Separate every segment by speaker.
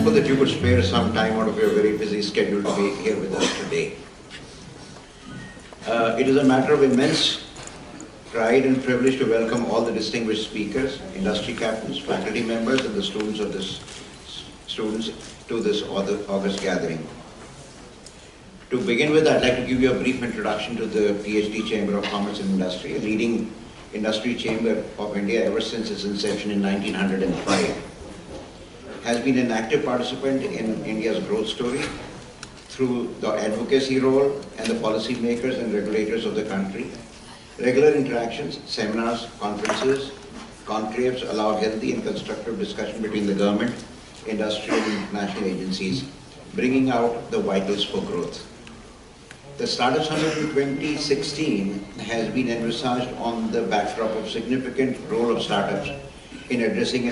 Speaker 1: thankful that you could spare some time out of your very busy schedule to be here with us today. It is a matter of immense pride and privilege to welcome all the distinguished speakers, industry captains, faculty members, and the students to this August gathering. To begin with, I'd like to give you a brief introduction to the PhD Chamber of Commerce and Industry, a leading industry chamber of India ever since its inception in 1905. Has been an active participant in India's growth story through the advocacy role and the policy makers and regulators of the country. Regular interactions, seminars, conferences, conclaves allow healthy and constructive discussion between the government, industry and international agencies, bringing out the vitals for growth. The Startup Summit in 2016 has been envisaged on the backdrop of significant role of startups in addressing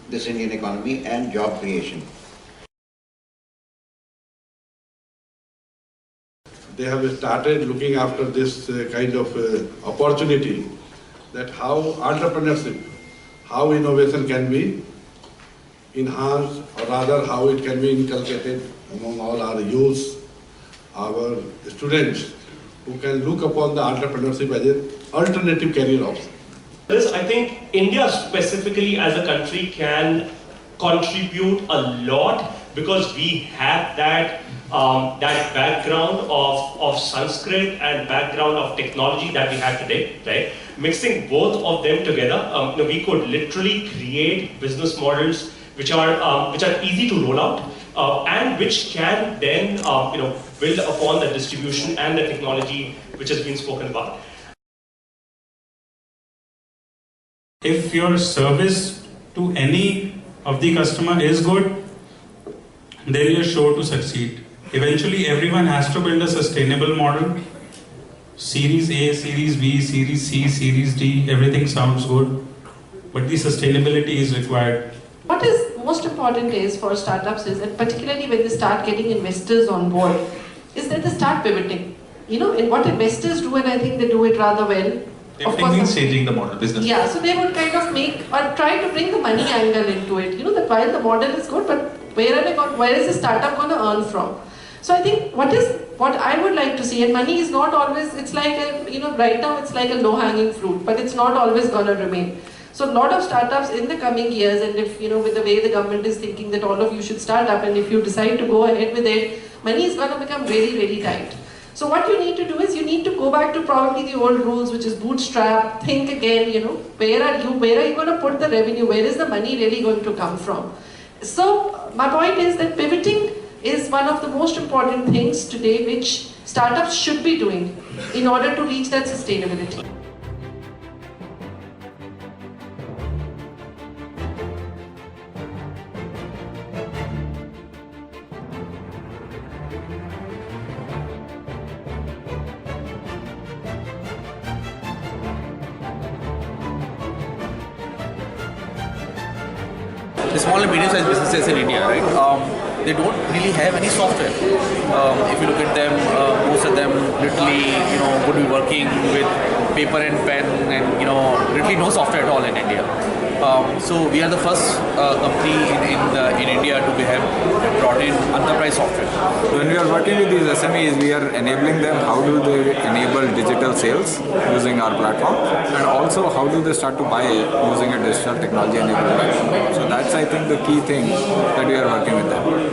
Speaker 1: this Indian economy and job creation.
Speaker 2: They have started looking after this kind of opportunity, that how entrepreneurship, how innovation can be enhanced, or rather how it can be inculcated among all our youths, our students, who can look upon the entrepreneurship as an alternative career option.
Speaker 3: I think India specifically as a country can contribute a lot because we have that background of Sanskrit and background of technology that we have today, right? Mixing both of them together, we could literally create business models which are easy to roll out and which can then build upon the distribution and the technology which has been spoken about.
Speaker 4: If your service to any of the customer is good, then you're sure to succeed. Eventually, everyone has to build a sustainable model. Series A, Series B, Series C, Series D, everything sounds good, but the sustainability is required.
Speaker 5: What is most important is for startups is that particularly when they start getting investors on board, is that they start pivoting. In what investors do, and I think they do it rather well.
Speaker 6: Pivoting means changing the model, business.
Speaker 5: Yeah, so they would kind of make or try to bring the money angle into it. That while the model is good, but where is the startup going to earn from? So I think what I would like to see, and money is not always, it's like right now it's like a low-hanging fruit, but it's not always going to remain. So a lot of startups in the coming years, and if with the way the government is thinking that all of you should start up, and if you decide to go ahead with it, money is going to become very, very tight. So what you need to do is you need to go back to probably the old rules, which is bootstrap, think again, where are you going to put the revenue, where is the money really going to come from? So my point is that pivoting is one of the most important things today which startups should be doing in order to reach that sustainability.
Speaker 6: The small and medium-sized businesses in India, right? They don't really have any software. If you look at them, most of them literally, would be working with paper and pen, and literally no software at all in India. So we are the first company in India to have brought in enterprise software.
Speaker 7: When we are working with these SMEs, we are enabling them how do they enable digital sales using our platform, and also how do they start to buy using a digital technology enabled platform. So that's, I think, the key thing that we are working with them.